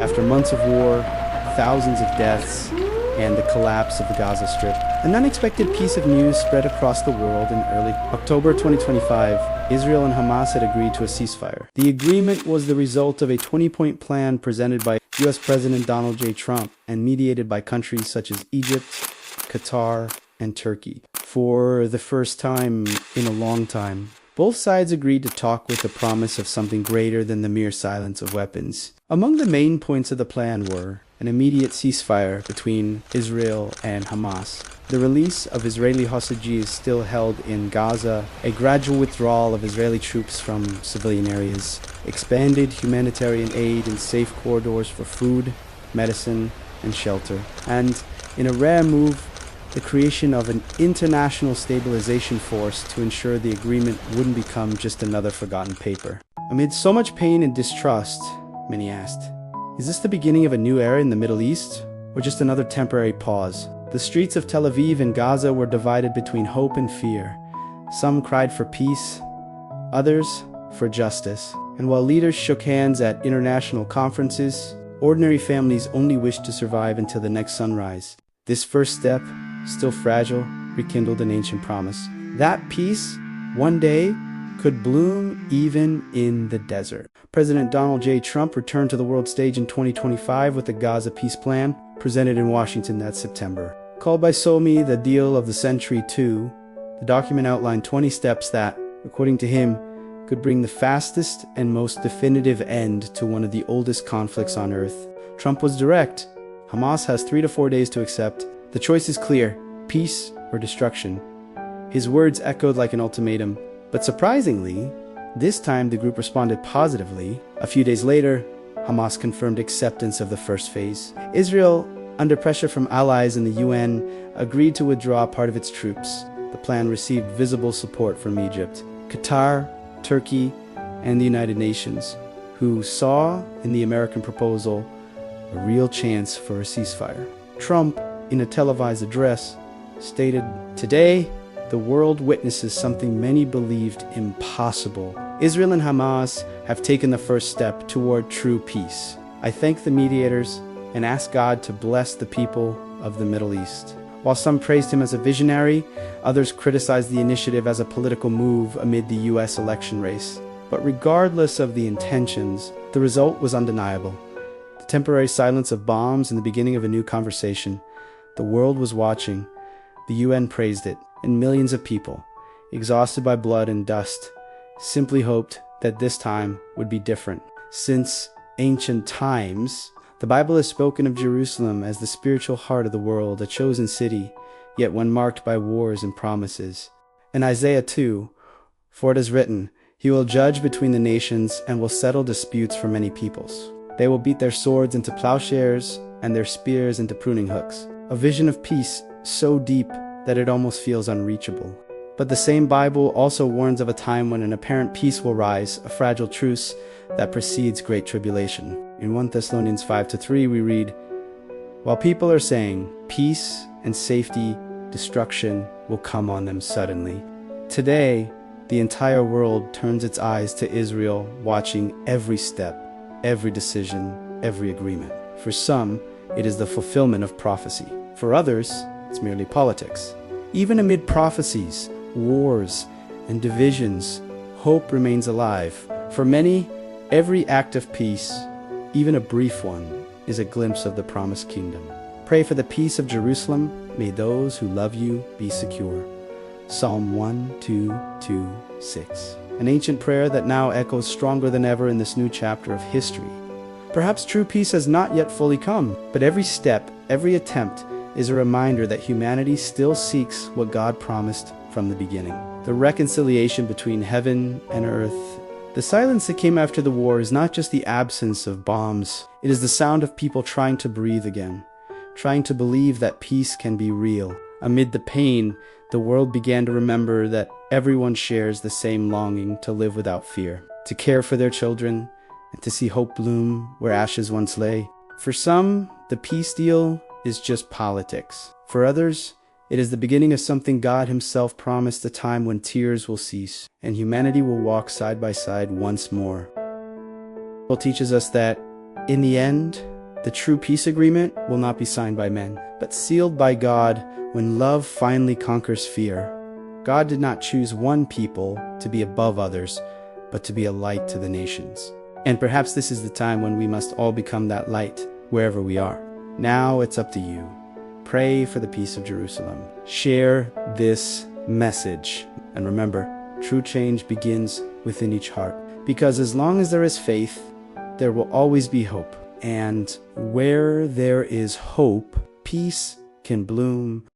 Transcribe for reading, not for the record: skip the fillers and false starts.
After months of war, thousands of deaths, and the collapse of the Gaza Strip, an unexpected piece of news spread across the world in early October 2025. Israel and Hamas had agreed to a ceasefire. The agreement was the result of a 20-point plan presented by US President Donald J. Trump and mediated by countries such as Egypt, Qatar, and Turkey. For the first time in a long time, both sides agreed to talk with the promise of something greater than the mere silence of weapons. Among the main points of the plan were an immediate ceasefire between Israel and Hamas, the release of Israeli hostages still held in Gaza, a gradual withdrawal of Israeli troops from civilian areas, expanded humanitarian aid and safe corridors for food, medicine, and shelter, and, in a rare move, the creation of an international stabilization force to ensure the agreement wouldn't become just another forgotten paper. Amid so much pain and distrust, many asked, is this the beginning of a new era in the Middle East, or just another temporary pause? The streets of Tel Aviv and Gaza were divided between hope and fear. Some cried for peace, others for justice. And while leaders shook hands at international conferences, ordinary families only wished to survive until the next sunrise. This first step, still fragile, rekindled an ancient promise. That peace, one day, could bloom even in the desert. President Donald J. Trump returned to the world stage in 2025 with the Gaza Peace Plan, presented in Washington that September. Called by some the deal of the century too, the document outlined 20 steps that, according to him, could bring the fastest and most definitive end to one of the oldest conflicts on earth. Trump was direct. Hamas has 3 to 4 days to accept. The choice is clear: peace or destruction. His words echoed like an ultimatum, but surprisingly, this time the group responded positively. A few days later, Hamas confirmed acceptance of the first phase. Israel, under pressure from allies in the UN, agreed to withdraw part of its troops. The plan received visible support from Egypt, Qatar, Turkey, and the United Nations, who saw in the American proposal a real chance for a ceasefire. Trump, in a televised address, stated, "Today, the world witnesses something many believed impossible. Israel and Hamas have taken the first step toward true peace. I thank the mediators and ask God to bless the people of the Middle East." While some praised him as a visionary, others criticized the initiative as a political move amid the US election race. But regardless of the intentions, the result was undeniable. The temporary silence of bombs and the beginning of a new conversation. The world was watching. The UN praised it, and millions of people, exhausted by blood and dust, simply hoped that this time would be different. Since ancient times, the Bible has spoken of Jerusalem as the spiritual heart of the world, a chosen city, yet one marked by wars and promises. In Isaiah 2, for it is written, "He will judge between the nations and will settle disputes for many peoples. They will beat their swords into plowshares and their spears into pruning hooks." A vision of peace so deep that it almost feels unreachable. But the same Bible also warns of a time when an apparent peace will rise, a fragile truce that precedes great tribulation. In 1 Thessalonians 5-3 we read, "While people are saying, peace and safety, destruction will come on them suddenly." Today, the entire world turns its eyes to Israel, watching every step, every decision, every agreement. For some, it is the fulfillment of prophecy. For others, it's merely politics. Even amid prophecies, wars, and divisions, hope remains alive. For many, every act of peace, even a brief one, is a glimpse of the promised kingdom. Pray for the peace of Jerusalem. May those who love you be secure. Psalm 1:2-6. An ancient prayer that now echoes stronger than ever in this new chapter of history. Perhaps true peace has not yet fully come, but every step, every attempt, is a reminder that humanity still seeks what God promised from the beginning. The reconciliation between heaven and earth. The silence that came after the war is not just the absence of bombs. It is the sound of people trying to breathe again, trying to believe that peace can be real. Amid the pain, the world began to remember that everyone shares the same longing to live without fear, to care for their children, and to see hope bloom where ashes once lay. For some, the peace deal is just politics. For others, it is the beginning of something God himself promised, a time when tears will cease and humanity will walk side by side once more. It teaches us that, in the end, The true peace agreement will not be signed by men, but sealed by God when love finally conquers fear. God did not choose one people to be above others, but to be a light to the nations. And perhaps this is the time when we must all become that light wherever we are. Now it's up to you. Pray for the peace of Jerusalem. Share this message. And remember, true change begins within each heart. Because as long as there is faith, there will always be hope. And where there is hope, peace can bloom